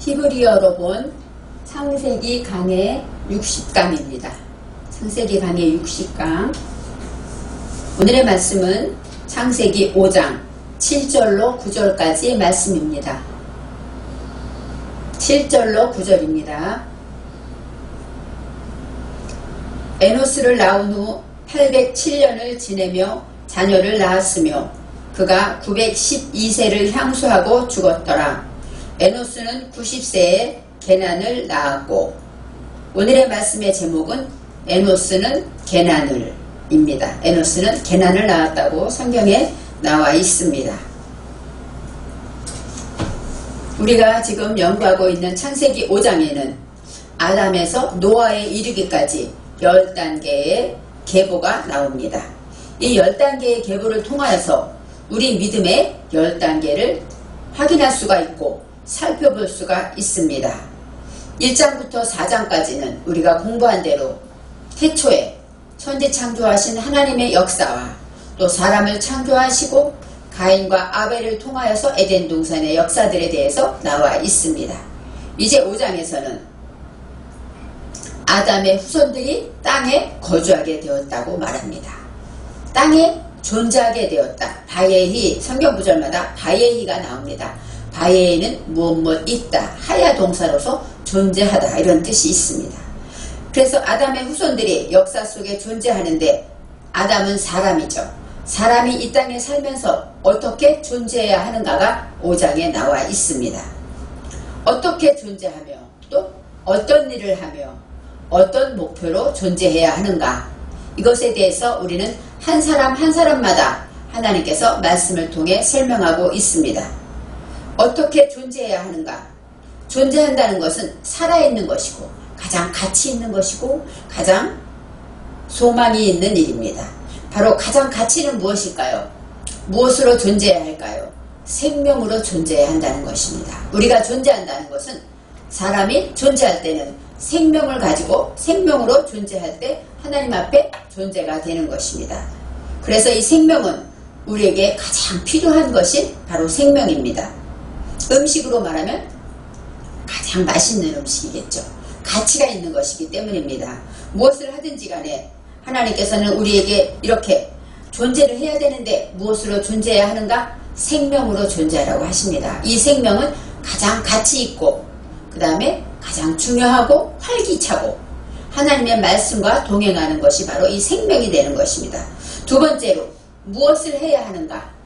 히브리어로 본 창세기 강의 60강입니다. 창세기 강의 60강. 오늘의 말씀은 창세기 5장 7절로 9절까지의 말씀입니다. 7절로 9절입니다. 에노스를 낳은 후 807년을 지내며 자녀를 낳았으며 그가 912세를 향수하고 죽었더라. 에노스는 90세에 게난을 낳았고, 오늘의 말씀의 제목은 에노스는 게난을 입니다. 에노스는 게난을 낳았다고 성경에 나와 있습니다. 우리가 지금 연구하고 있는 창세기 5장에는 아담에서 노아에 이르기까지 10단계의 계보가 나옵니다. 이 10단계의 계보를 통하여서 우리 믿음의 10단계를 확인할 수가 있고 살펴볼 수가 있습니다. 1장부터 4장까지는 우리가 공부한 대로 태초에 천지 창조하신 하나님의 역사와 또 사람을 창조하시고 가인과 아벨을 통하여서 에덴 동산의 역사들에 대해서 나와 있습니다. 이제 5장에서는 아담의 후손들이 땅에 거주하게 되었다고 말합니다. 땅에 존재하게 되었다. 바예히, 성경 구절마다 바예히가 나옵니다. 바예히는 무엇 있다, 하야 동사로서 존재하다, 이런 뜻이 있습니다. 그래서 아담의 후손들이 역사 속에 존재하는데 아담은 사람이죠. 사람이 이 땅에 살면서 어떻게 존재해야 하는가가 5장에 나와 있습니다. 어떻게 존재하며 또 어떤 일을 하며 어떤 목표로 존재해야 하는가, 이것에 대해서 우리는 한 사람 한 사람마다 하나님께서 말씀을 통해 설명하고 있습니다. 어떻게 존재해야 하는가? 존재한다는 것은 살아있는 것이고 가장 가치 있는 것이고 가장 소망이 있는 일입니다. 바로 가장 가치는 무엇일까요? 무엇으로 존재해야 할까요? 생명으로 존재해야 한다는 것입니다. 우리가 존재한다는 것은 사람이 존재할 때는 생명을 가지고 생명으로 존재할 때 하나님 앞에 존재가 되는 것입니다. 그래서 이 생명은 우리에게 가장 필요한 것이 바로 생명입니다. 음식으로 말하면 가장 맛있는 음식이겠죠. 가치가 있는 것이기 때문입니다. 무엇을 하든지 간에 하나님께서는 우리에게 이렇게 존재를 해야 되는데 무엇으로 존재해야 하는가? 생명으로 존재하라고 하십니다. 이 생명은 가장 가치 있고 그 다음에 가장 중요하고 활기차고 하나님의 말씀과 동행하는 것이 바로 이 생명이 되는 것입니다. 두 번째로 무엇을 해야 하는가?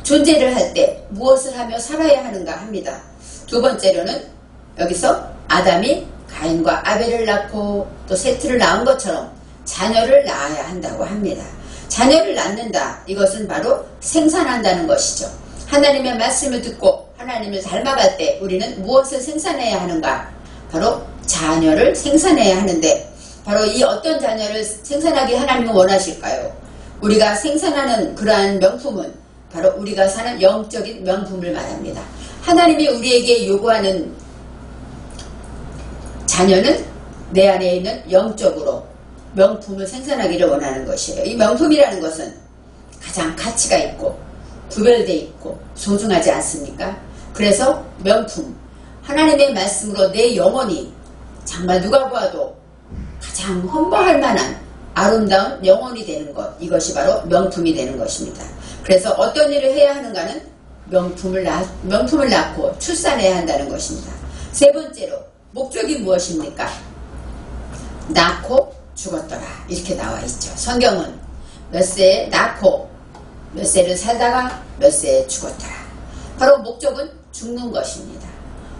존재를 할 때 무엇을 하며 살아야 하는가 합니다. 두 번째로는 여기서 아담이 가인과 아벨을 낳고 또 세트를 낳은 것처럼 자녀를 낳아야 한다고 합니다. 자녀를 낳는다, 이것은 바로 생산한다는 것이죠. 하나님의 말씀을 듣고 하나님을 닮아갈 때 우리는 무엇을 생산해야 하는가? 바로 자녀를 생산해야 하는데, 바로 이 어떤 자녀를 생산하게 하나님은 원하실까요? 우리가 생산하는 그러한 명품은 바로 우리가 사는 영적인 명품을 말합니다. 하나님이 우리에게 요구하는 자녀는 내 안에 있는 영적으로 명품을 생산하기를 원하는 것이에요. 이 명품이라는 것은 가장 가치가 있고 구별되어 있고 소중하지 않습니까? 그래서 명품, 하나님의 말씀으로 내 영혼이 정말 누가 보아도 가장 헌법할 만한 아름다운 영혼이 되는 것, 이것이 바로 명품이 되는 것입니다. 그래서 어떤 일을 해야 하는가는 명품을 낳고 출산해야 한다는 것입니다. 세 번째로 목적이 무엇입니까? 낳고 죽었더라, 이렇게 나와 있죠. 성경은 몇 세에 낳고 몇 세를 살다가 몇 세에 죽었더라. 바로 목적은 죽는 것입니다.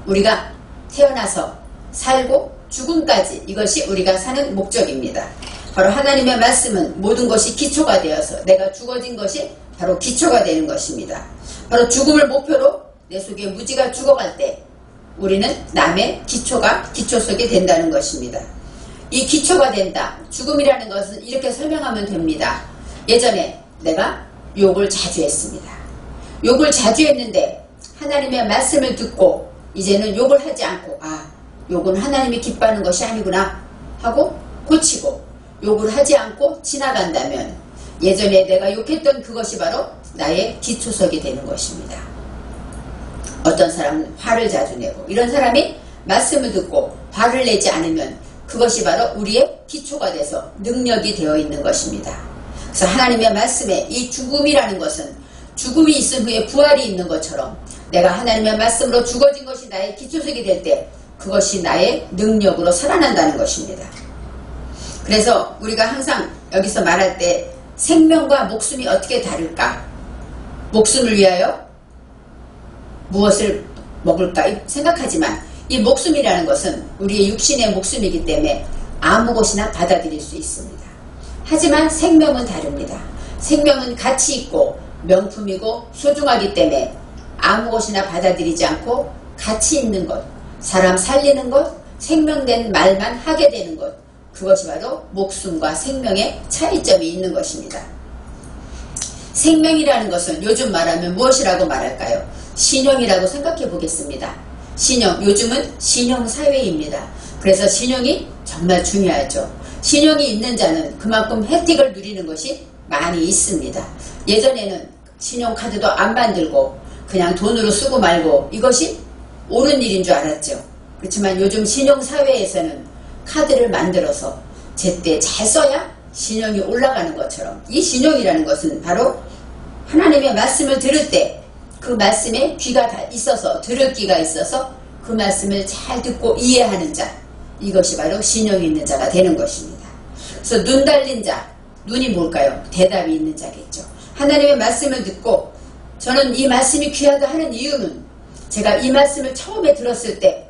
우리가 태어나서 살고 죽음까지, 이것이 우리가 사는 목적입니다. 바로 하나님의 말씀은 모든 것이 기초가 되어서 내가 죽어진 것이 바로 기초가 되는 것입니다. 바로 죽음을 목표로 내 속에 무지가 죽어갈 때 우리는 남의 기초 속에 된다는 것입니다. 이 기초가 된다. 죽음이라는 것은 이렇게 설명하면 됩니다. 예전에 내가 욕을 자주 했습니다. 욕을 자주 했는데 하나님의 말씀을 듣고 이제는 욕을 하지 않고, 욕은 하나님이 기뻐하는 것이 아니구나 하고 고치고 욕을 하지 않고 지나간다면 예전에 내가 욕했던 그것이 바로 나의 기초석이 되는 것입니다. 어떤 사람은 화를 자주 내고, 이런 사람이 말씀을 듣고 화를 내지 않으면 그것이 바로 우리의 기초가 돼서 능력이 되어 있는 것입니다. 그래서 하나님의 말씀에 이 죽음이라는 것은 죽음이 있은 후에 부활이 있는 것처럼 내가 하나님의 말씀으로 죽어진 것이 나의 기초석이 될 때 그것이 나의 능력으로 살아난다는 것입니다. 그래서 우리가 항상 여기서 말할 때 생명과 목숨이 어떻게 다를까? 목숨을 위하여 무엇을 먹을까 생각하지만 이 목숨이라는 것은 우리의 육신의 목숨이기 때문에 아무 곳이나 받아들일 수 있습니다. 하지만 생명은 다릅니다. 생명은 가치 있고 명품이고 소중하기 때문에 아무 곳이나 받아들이지 않고 가치 있는 것, 사람 살리는 것, 생명된 말만 하게 되는 것, 그것이 바로 목숨과 생명의 차이점이 있는 것입니다. 생명이라는 것은 요즘 말하면 무엇이라고 말할까요? 신용이라고 생각해 보겠습니다. 신용, 요즘은 신용사회입니다. 그래서 신용이 정말 중요하죠. 신용이 있는 자는 그만큼 혜택을 누리는 것이 많이 있습니다. 예전에는 신용카드도 안 만들고 그냥 돈으로 쓰고 말고 이것이 옳은 일인 줄 알았죠. 그렇지만 요즘 신용사회에서는 카드를 만들어서 제때 잘 써야 신용이 올라가는 것처럼 이 신용이라는 것은 바로 하나님의 말씀을 들을 때 그 말씀에 귀가 있어서 들을 귀가 있어서 그 말씀을 잘 듣고 이해하는 자, 이것이 바로 신용이 있는 자가 되는 것입니다. 그래서 눈 달린 자, 눈이 뭘까요? 대답이 있는 자겠죠. 하나님의 말씀을 듣고 저는 이 말씀이 귀하다 하는 이유는 제가 이 말씀을 처음에 들었을 때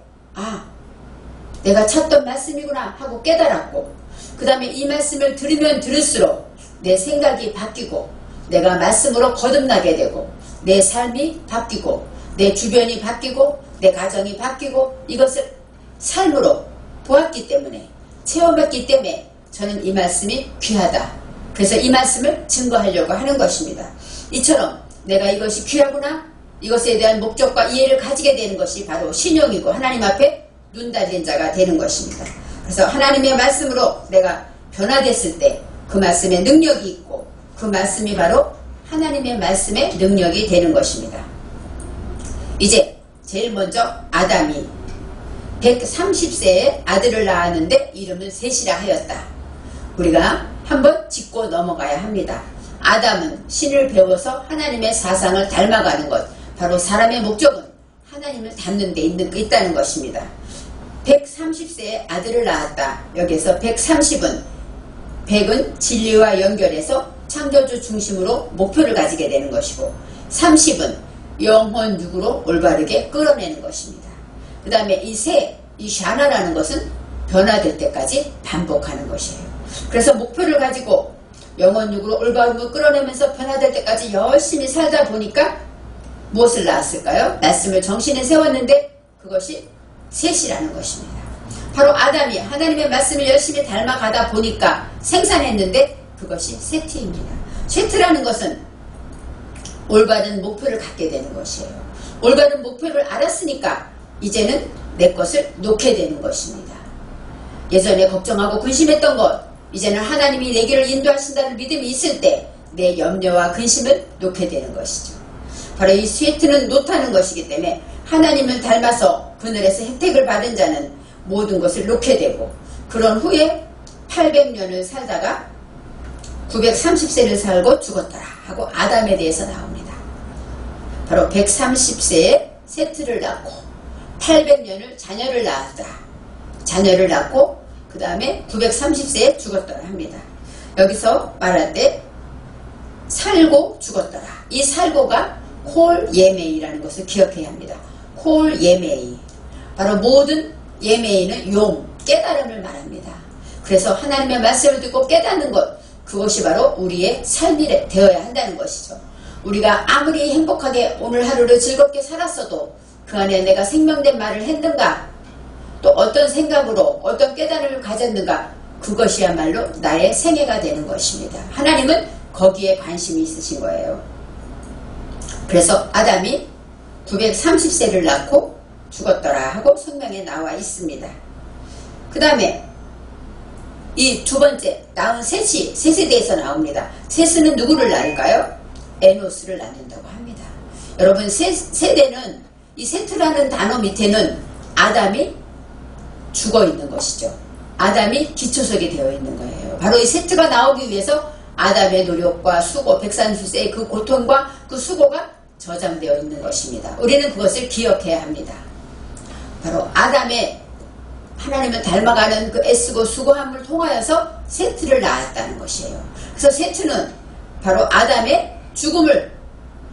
내가 찾던 말씀이구나 하고 깨달았고 그 다음에 이 말씀을 들으면 들을수록 내 생각이 바뀌고 내가 말씀으로 거듭나게 되고 내 삶이 바뀌고 내 주변이 바뀌고 내 가정이 바뀌고 이것을 삶으로 보았기 때문에 체험했기 때문에 저는 이 말씀이 귀하다. 그래서 이 말씀을 증거하려고 하는 것입니다. 이처럼 내가 이것이 귀하구나 이것에 대한 목적과 이해를 가지게 되는 것이 바로 신용이고 하나님 앞에 눈 달린 자가 되는 것입니다. 그래서 하나님의 말씀으로 내가 변화됐을 때 그 말씀에 능력이 있고 그 말씀이 바로 하나님의 말씀의 능력이 되는 것입니다. 이제 제일 먼저 아담이 130세에 아들을 낳았는데 이름을 셋이라 하였다. 우리가 한번 짚고 넘어가야 합니다. 아담은 신을 배워서 하나님의 사상을 닮아가는 것, 바로 사람의 목적은 하나님을 닮는 데 있다는 것입니다. 130세에 아들을 낳았다. 여기서 100은 진리와 연결해서 창조주 중심으로 목표를 가지게 되는 것이고 30은 영혼 육으로 올바르게 끌어내는 것입니다. 그 다음에 이 샤나라는 것은 변화될 때까지 반복하는 것이에요. 그래서 목표를 가지고 영혼 육으로 올바르게 끌어내면서 변화될 때까지 열심히 살다 보니까 무엇을 낳았을까요? 말씀을 정신에 세웠는데 그것이 셋이라는 것입니다. 바로 아담이 하나님의 말씀을 열심히 닮아가다 보니까 생산했는데 그것이 세트입니다. 세트라는 것은 올바른 목표를 갖게 되는 것이에요. 올바른 목표를 알았으니까 이제는 내 것을 놓게 되는 것입니다. 예전에 걱정하고 근심했던 것, 이제는 하나님이 내 길을 인도하신다는 믿음이 있을 때 내 염려와 근심을 놓게 되는 것이죠. 바로 이 세트는 놓다는 것이기 때문에 하나님을 닮아서 그늘에서 혜택을 받은 자는 모든 것을 놓게 되고 그런 후에 800년을 살다가 930세를 살고 죽었더라 하고 아담에 대해서 나옵니다. 바로 130세에 세트를 낳고 800년을 자녀를 낳았다. 자녀를 낳고 그 다음에 930세에 죽었더라 합니다. 여기서 말할 때 살고 죽었더라. 이 살고가 콜 예메이라는 것을 기억해야 합니다. 콜 예메이. 바로 모든 예메이는 용, 깨달음을 말합니다. 그래서 하나님의 말씀을 듣고 깨닫는 것, 그것이 바로 우리의 삶이 되어야 한다는 것이죠. 우리가 아무리 행복하게 오늘 하루를 즐겁게 살았어도 그 안에 내가 생명된 말을 했는가, 또 어떤 생각으로 어떤 깨달음을 가졌는가, 그것이야말로 나의 생애가 되는 것입니다. 하나님은 거기에 관심이 있으신 거예요. 그래서 아담이 930세를 낳고 죽었더라 하고 성경에 나와 있습니다. 그 다음에 이 두 번째 낳은 셋에 대해서 나옵니다. 셋은 누구를 낳을까요? 에노스를 낳는다고 합니다. 여러분 세대는 이 세트라는 단어 밑에는 아담이 죽어 있는 것이죠. 아담이 기초석이 되어 있는 거예요. 바로 이 세트가 나오기 위해서 아담의 노력과 수고, 백산수세의 그 고통과 그 수고가 저장되어 있는 것입니다. 우리는 그것을 기억해야 합니다. 바로 아담의 하나님을 닮아가는 그 애쓰고 수고함을 통하여서 세트를 낳았다는 것이에요. 그래서 세트는 바로 아담의 죽음을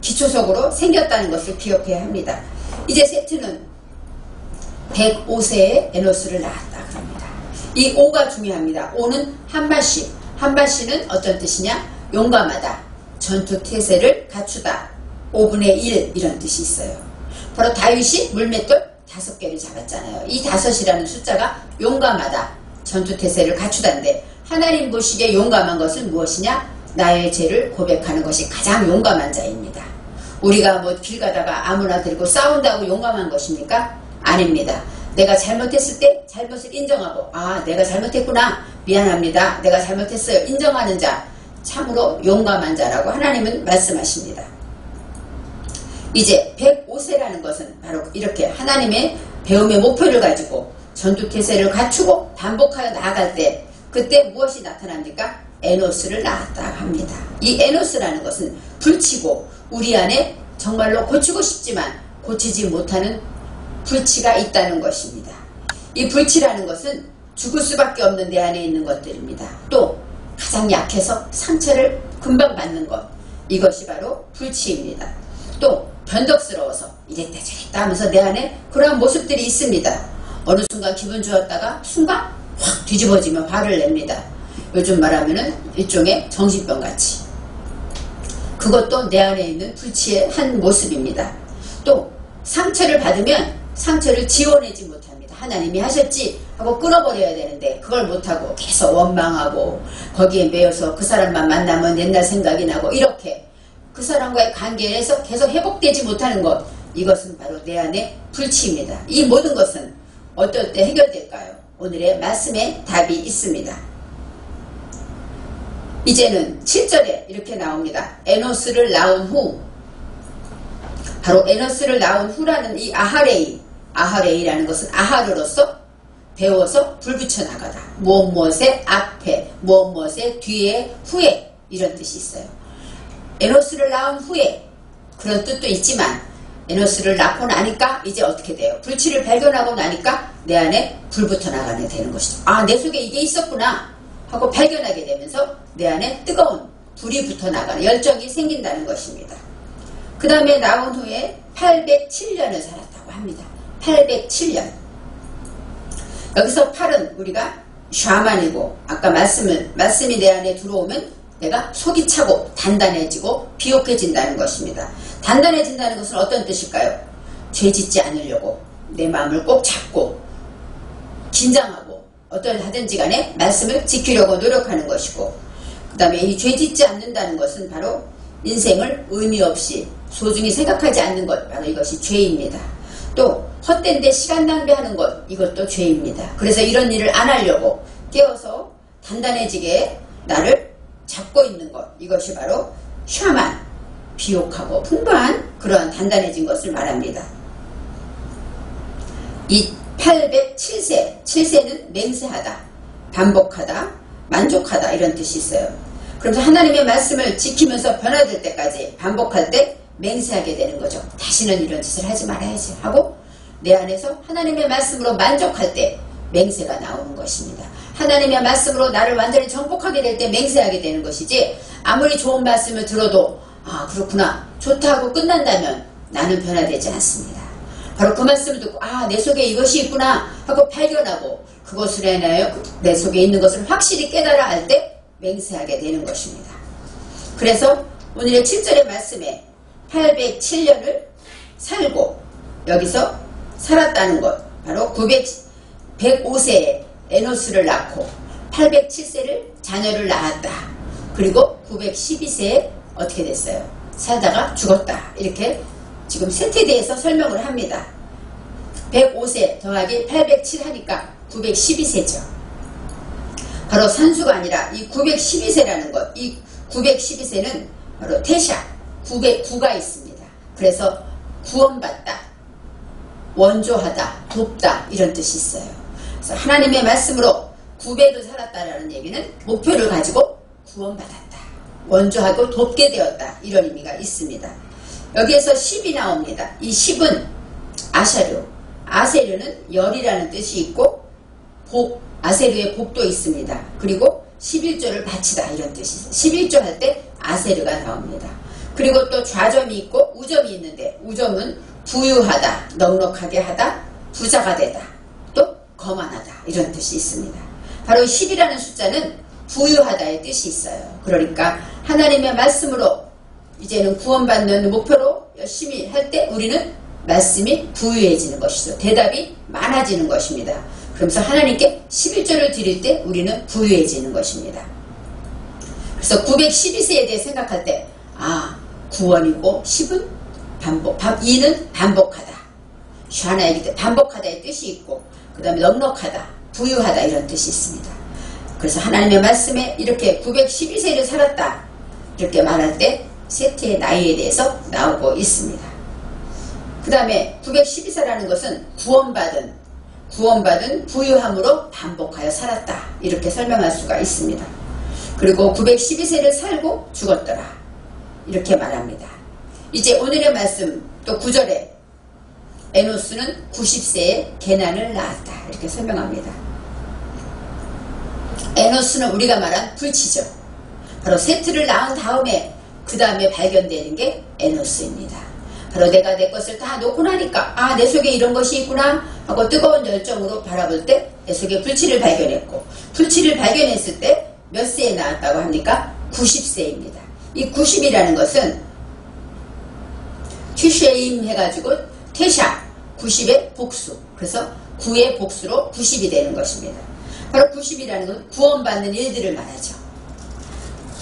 기초석으로 생겼다는 것을 기억해야 합니다. 이제 세트는 105세에 에노스를 낳았다 그럽니다. 이 5가 중요합니다. 5는 한마시. 한마시는 어떤 뜻이냐? 용감하다. 전투태세를 갖추다. 5분의 1 이런 뜻이 있어요. 바로 다윗이 물맷돌 5개를 잡았잖아요. 이 5이라는 숫자가 용감하다. 전투태세를 갖추다인데 하나님 보시기에 용감한 것은 무엇이냐? 나의 죄를 고백하는 것이 가장 용감한 자입니다. 우리가 뭐 길 가다가 아무나 들고 싸운다고 용감한 것입니까? 아닙니다. 내가 잘못했을 때 잘못을 인정하고 아 내가 잘못했구나 미안합니다. 내가 잘못했어요. 인정하는 자 참으로 용감한 자라고 하나님은 말씀하십니다. 이제 105세라는 것은 바로 이렇게 하나님의 배움의 목표를 가지고 전투태세를 갖추고 반복하여 나아갈 때 그때 무엇이 나타납니까? 에노스를 낳았다 합니다. 이 에노스라는 것은 불치고 우리 안에 정말로 고치고 싶지만 고치지 못하는 불치가 있다는 것입니다. 이 불치라는 것은 죽을 수밖에 없는 내 안에 있는 것들입니다. 또 가장 약해서 상처를 금방 받는 것 이것이 바로 불치입니다. 또 변덕스러워서 이랬다 저랬다 하면서 내 안에 그러한 모습들이 있습니다. 어느 순간 기분 좋았다가 순간 확 뒤집어지면 화를 냅니다. 요즘 말하면은 일종의 정신병같이. 그것도 내 안에 있는 불치의 한 모습입니다. 또 상처를 받으면 상처를 지워내지 못합니다. 하나님이 하셨지 하고 끊어버려야 되는데 그걸 못하고 계속 원망하고 거기에 매여서 그 사람만 만나면 옛날 생각이 나고 이렇게 그 사람과의 관계에서 계속 회복되지 못하는 것 이것은 바로 내 안의 불치입니다. 이 모든 것은 어떨 때 해결될까요? 오늘의 말씀에 답이 있습니다. 이제는 7절에 이렇게 나옵니다. 에노스를 낳은 후 바로 에노스를 낳은 후라는 이 아하레이라는 것은 아하르로서 배워서 불붙여 나가다. 무엇무엇의 앞에 무엇무엇의 뒤에 후에 이런 뜻이 있어요. 에노스를 낳은 후에 그런 뜻도 있지만 에노스를 낳고 나니까 이제 어떻게 돼요? 불치를 발견하고 나니까 내 안에 불붙어 나가게 되는 것이죠. 아, 내 속에 이게 있었구나 하고 발견하게 되면서 내 안에 뜨거운 불이 붙어 나가는 열정이 생긴다는 것입니다. 그 다음에 나온 후에 807년을 살았다고 합니다. 807년. 여기서 8은 우리가 샤만이고 아까 말씀이 내 안에 들어오면 내가 속이 차고 단단해지고 비옥해진다는 것입니다. 단단해진다는 것은 어떤 뜻일까요? 죄 짓지 않으려고 내 마음을 꼭 잡고 긴장하고 어떠하든지 간에 말씀을 지키려고 노력하는 것이고 그 다음에 이 죄 짓지 않는다는 것은 바로 인생을 의미 없이 소중히 생각하지 않는 것 바로 이것이 죄입니다. 또 헛된 데 시간 낭비하는 것 이것도 죄입니다. 그래서 이런 일을 안 하려고 깨어서 단단해지게 나를 잡고 있는 것 이것이 바로 샤만 비옥하고 풍부한 그러한 단단해진 것을 말합니다. 이 807세 7세는 맹세하다 반복하다 만족하다 이런 뜻이 있어요. 그러면서 하나님의 말씀을 지키면서 변화될 때까지 반복할 때 맹세하게 되는 거죠. 다시는 이런 짓을 하지 말아야지 하고 내 안에서 하나님의 말씀으로 만족할 때 맹세가 나오는 것입니다. 하나님의 말씀으로 나를 완전히 정복하게 될 때 맹세하게 되는 것이지 아무리 좋은 말씀을 들어도 아 그렇구나 좋다고 끝난다면 나는 변화되지 않습니다. 바로 그 말씀을 듣고 아 내 속에 이것이 있구나 하고 발견하고 그것을 인하여 내 속에 있는 것을 확실히 깨달아 할 때 맹세하게 되는 것입니다. 그래서 오늘의 7절의 말씀에 807년을 살고 여기서 살았다는 것 바로 105세에 에노스를 낳고 807세를 자녀를 낳았다. 그리고 912세에 어떻게 됐어요? 살다가 죽었다. 이렇게 지금 셋에 대해서 설명을 합니다. 105세 더하기 807 하니까 912세죠. 바로 산수가 아니라 이 912세라는 것, 이 912세는 바로 태샤, 9가 있습니다. 그래서 구원받다, 원조하다, 돕다 이런 뜻이 있어요. 그래서 하나님의 말씀으로 900을 살았다라는 얘기는 목표를 가지고 구원받았다, 원조하고 돕게 되었다 이런 의미가 있습니다. 여기에서 10이 나옵니다. 이 10은 아샤류, 아세르는 열이라는 뜻이 있고 복, 아세르의 복도 있습니다. 그리고 11조를 바치다 이런 뜻이 있어요. 11조 할 때 아세르가 나옵니다. 그리고 또 좌점이 있고 우점이 있는데 우점은 부유하다, 넉넉하게 하다, 부자가 되다, 또 거만하다 이런 뜻이 있습니다. 바로 10이라는 숫자는 부유하다의 뜻이 있어요. 그러니까 하나님의 말씀으로 이제는 구원받는 목표로 열심히 할 때 우리는 말씀이 부유해지는 것이죠. 대답이 많아지는 것입니다. 그러면서 하나님께 11조를 드릴 때 우리는 부유해지는 것입니다. 그래서 912세에 대해 생각할 때 구원이고 10은 반복, 2는 반복하다, 샤나이기 때 반복하다의 뜻이 있고 그 다음에 넉넉하다, 부유하다 이런 뜻이 있습니다. 그래서 하나님의 말씀에 이렇게 912세를 살았다 이렇게 말할 때 세트의 나이에 대해서 나오고 있습니다. 그 다음에 912세라는 것은 구원받은 부유함으로 반복하여 살았다 이렇게 설명할 수가 있습니다. 그리고 912세를 살고 죽었더라 이렇게 말합니다. 이제 오늘의 말씀 또 9절에 에노스는 90세에 게난을 낳았다 이렇게 설명합니다. 에노스는 우리가 말한 불치죠. 바로 세트를 낳은 다음에 그 다음에 발견되는 게 에노스입니다. 바로 내가 내 것을 다 놓고 나니까 내 속에 이런 것이 있구나 하고 뜨거운 열정으로 바라볼 때 내 속에 불치를 발견했고, 불치를 발견했을 때 몇 세에 낳았다고 합니까? 90세입니다. 이 90이라는 것은 튀쉐임 해가지고 태샤 90의 복수, 그래서 9의 복수로 90이 되는 것입니다. 바로 90이라는 건 구원받는 일들을 말하죠.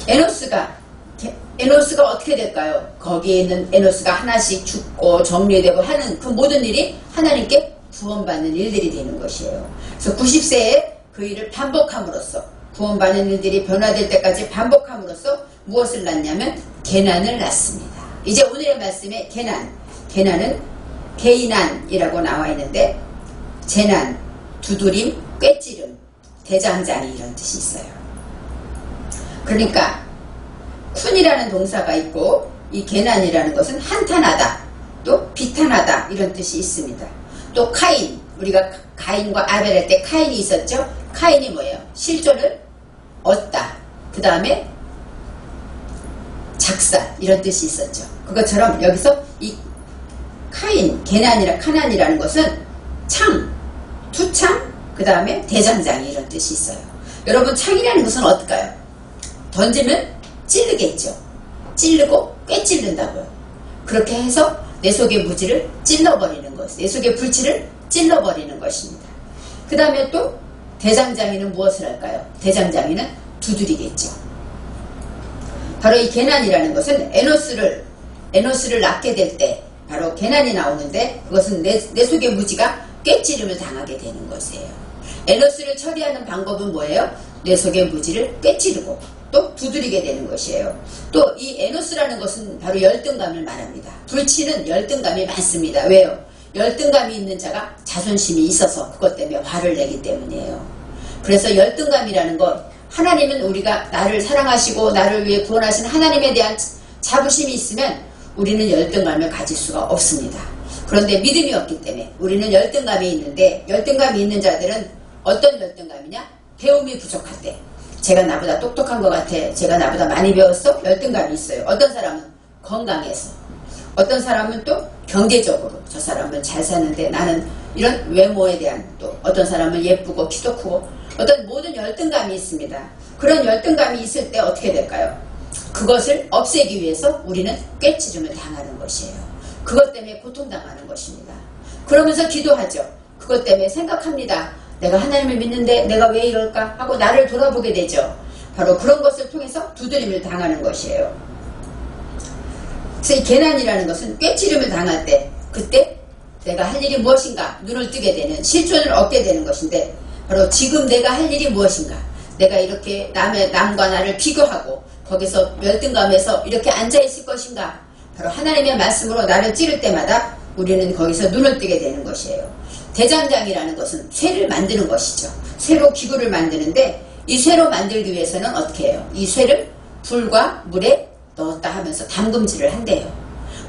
에노스가 어떻게 될까요? 거기에 있는 에노스가 하나씩 죽고 정리되고 하는 그 모든 일이 하나님께 구원받는 일들이 되는 것이에요. 그래서 90세에 그 일을 반복함으로써 구원받는 일들이 변화될 때까지 반복함으로써 무엇을 낳냐면 게난을 낳습니다. 이제 오늘의 말씀에 게난은 게이난이라고 나와 있는데 재난, 두드림, 꿰찌름, 대장장이 이런 뜻이 있어요. 그러니까 쿤이라는 동사가 있고 이 게난이라는 것은 한탄하다, 또 비탄하다 이런 뜻이 있습니다. 또 카인, 우리가 가인과 아벨 할 때 카인이 있었죠. 카인이 뭐예요? 실존을 얻다, 그 다음에 작살 이런 뜻이 있었죠. 그것처럼 여기서 이 카난이라는 것은 창, 투창, 그 다음에 대장장이 이런 뜻이 있어요. 여러분 창이라는 것은 어떨까요? 던지면 찌르겠죠. 찌르고 꿰찌른다고요. 그렇게 해서 내 속의 무지를 찔러버리는 것, 내 속의 불치를 찔러버리는 것입니다. 그 다음에 또 대장장이는 무엇을 할까요? 대장장이는 두드리겠죠. 바로 이 게난이라는 것은 에노스를 낳게 될 때 바로 게난이 나오는데 그것은 내 속의 무지가 꿰찌름을 당하게 되는 것이에요. 에노스를 처리하는 방법은 뭐예요? 내 속의 무지를 꿰찌르고 또 두드리게 되는 것이에요. 또 이 에노스라는 것은 바로 열등감을 말합니다. 불치는 열등감이 많습니다. 왜요? 열등감이 있는 자가 자존심이 있어서 그것 때문에 화를 내기 때문이에요. 그래서 열등감이라는 것, 하나님은 우리가 나를 사랑하시고 나를 위해 구원하신 하나님에 대한 자부심이 있으면 우리는 열등감을 가질 수가 없습니다. 그런데 믿음이 없기 때문에 우리는 열등감이 있는데, 열등감이 있는 자들은 어떤 열등감이냐? 배움이 부족할 때, 제가 나보다 똑똑한 것 같아, 제가 나보다 많이 배웠어? 열등감이 있어요. 어떤 사람은 건강해서, 어떤 사람은 또 경제적으로, 저 사람은 잘 사는데 나는 이런 외모에 대한, 또 어떤 사람은 예쁘고 키도 크고, 어떤 모든 열등감이 있습니다. 그런 열등감이 있을 때 어떻게 될까요? 그것을 없애기 위해서 우리는 꿰찌름을 당하는 것이에요. 그것 때문에 고통당하는 것입니다. 그러면서 기도하죠. 그것 때문에 생각합니다. 내가 하나님을 믿는데 내가 왜 이럴까 하고 나를 돌아보게 되죠. 바로 그런 것을 통해서 두드림을 당하는 것이에요. 그래서 이 게난이라는 것은 꿰찌름을 당할 때, 그때 내가 할 일이 무엇인가 눈을 뜨게 되는, 실존을 얻게 되는 것인데, 바로 지금 내가 할 일이 무엇인가, 내가 이렇게 남과 나를 비교하고 거기서 열등감에서 이렇게 앉아있을 것인가, 바로 하나님의 말씀으로 나를 찌를 때마다 우리는 거기서 눈을 뜨게 되는 것이에요. 대장장이라는 것은 쇠를 만드는 것이죠. 쇠로 기구를 만드는데 이 쇠로 만들기 위해서는 어떻게 해요? 이 쇠를 불과 물에 넣었다 하면서 담금질을 한대요.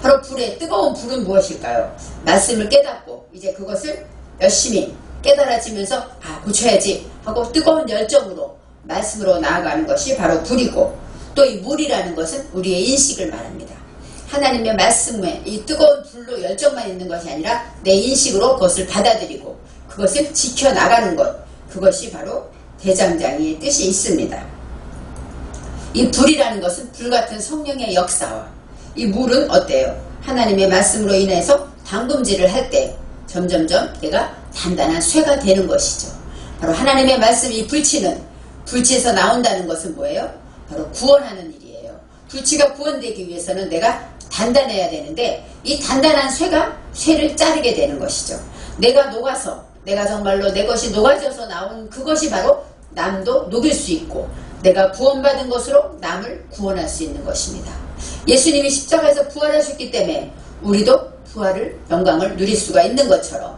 바로 불에, 뜨거운 불은 무엇일까요? 말씀을 깨닫고 이제 그것을 열심히 깨달아지면서 고쳐야지 하고 뜨거운 열정으로 말씀으로 나아가는 것이 바로 불이고, 또 이 물이라는 것은 우리의 인식을 말합니다. 하나님의 말씀에 이 뜨거운 불로 열정만 있는 것이 아니라 내 인식으로 그것을 받아들이고 그것을 지켜나가는 것, 그것이 바로 대장장이의 뜻이 있습니다. 이 불이라는 것은 불같은 성령의 역사와 이 물은 어때요? 하나님의 말씀으로 인해서 담금질을 할 때 점점점 내가 단단한 쇠가 되는 것이죠. 바로 하나님의 말씀이 불치에서 나온다는 것은 뭐예요? 바로 구원하는 일이에요. 불치가 구원되기 위해서는 내가 단단해야 되는데 이 단단한 쇠를 자르게 되는 것이죠. 내가 녹아서, 내가 정말로 내 것이 녹아져서 나온 그것이 바로 남도 녹일 수 있고 내가 구원받은 것으로 남을 구원할 수 있는 것입니다. 예수님이 십자가에서 부활하셨기 때문에 우리도 부활을, 영광을 누릴 수가 있는 것처럼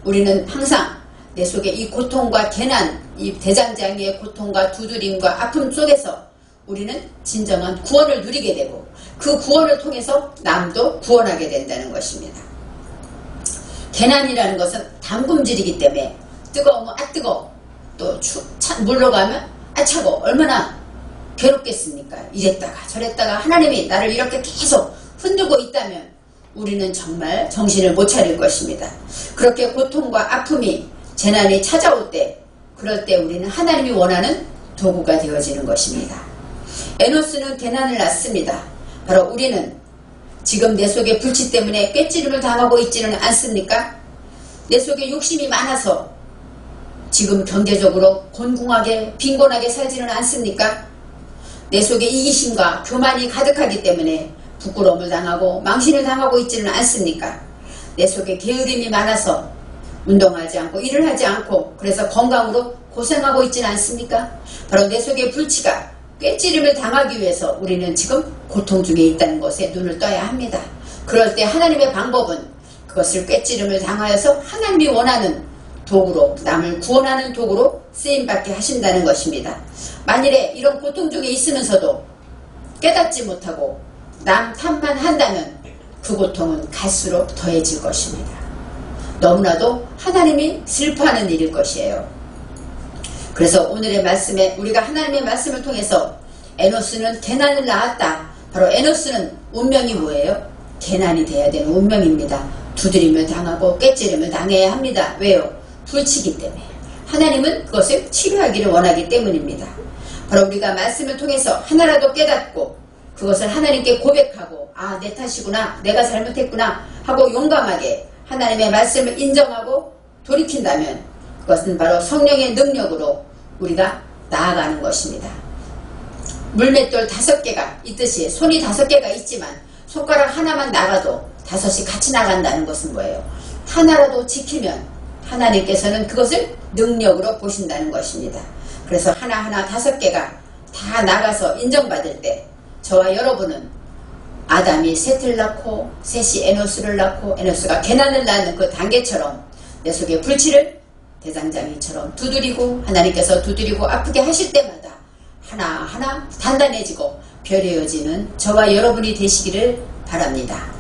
우리는 항상 내 속에 이 고통과 개난, 이 대장장이의 고통과 두드림과 아픔 속에서 우리는 진정한 구원을 누리게 되고 그 구원을 통해서 남도 구원하게 된다는 것입니다. 개난이라는 것은 담금질이기 때문에 뜨거우면 뜨거워, 또 물로 가면 차고, 얼마나 괴롭겠습니까? 이랬다가 저랬다가 하나님이 나를 이렇게 계속 흔들고 있다면 우리는 정말 정신을 못 차릴 것입니다. 그렇게 고통과 아픔이, 재난이 찾아올 때, 그럴 때 우리는 하나님이 원하는 도구가 되어지는 것입니다. 에노스는 개난을 낳습니다. 바로 우리는 지금 내 속에 불치 때문에 꿰찌름을 당하고 있지는 않습니까? 내 속에 욕심이 많아서 지금 경제적으로 곤궁하게 빈곤하게 살지는 않습니까? 내 속에 이기심과 교만이 가득하기 때문에 부끄러움을 당하고 망신을 당하고 있지는 않습니까? 내 속에 게으름이 많아서 운동하지 않고 일을 하지 않고 그래서 건강으로 고생하고 있지는 않습니까? 바로 내 속에 불치가 꿰찌름을 당하기 위해서 우리는 지금 고통 중에 있다는 것에 눈을 떠야 합니다. 그럴 때 하나님의 방법은 그것을 꿰찌름을 당하여서 하나님이 원하는 도구로, 남을 구원하는 도구로 쓰임받게 하신다는 것입니다. 만일에 이런 고통 중에 있으면서도 깨닫지 못하고 남 탓만 한다면 그 고통은 갈수록 더해질 것입니다. 너무나도 하나님이 슬퍼하는 일일 것이에요. 그래서 오늘의 말씀에 우리가 하나님의 말씀을 통해서 에노스는 개난을 낳았다. 바로 에노스는 운명이 뭐예요? 개난이 돼야 되는 운명입니다. 두드림을 당하고 꿰찌름을 당해야 합니다. 왜요? 불치기 때문에. 하나님은 그것을 치료하기를 원하기 때문입니다. 바로 우리가 말씀을 통해서 하나라도 깨닫고 그것을 하나님께 고백하고 내 탓이구나, 내가 잘못했구나 하고 용감하게 하나님의 말씀을 인정하고 돌이킨다면 그것은 바로 성령의 능력으로 우리가 나아가는 것입니다. 물맷돌 5개가 있듯이 손이 5개가 있지만 손가락 하나만 나가도 5이 같이 나간다는 것은 뭐예요? 하나라도 지키면 하나님께서는 그것을 능력으로 보신다는 것입니다. 그래서 하나하나 5개가 다 나가서 인정받을 때 저와 여러분은 아담이 셋을 낳고 셋이 에노스를 낳고 에노스가 개난을 낳는 그 단계처럼 내 속에 불치를 대장장이처럼 두드리고 하나님께서 두드리고 아프게 하실 때마다 하나하나 단단해지고 별이어지는 저와 여러분이 되시기를 바랍니다.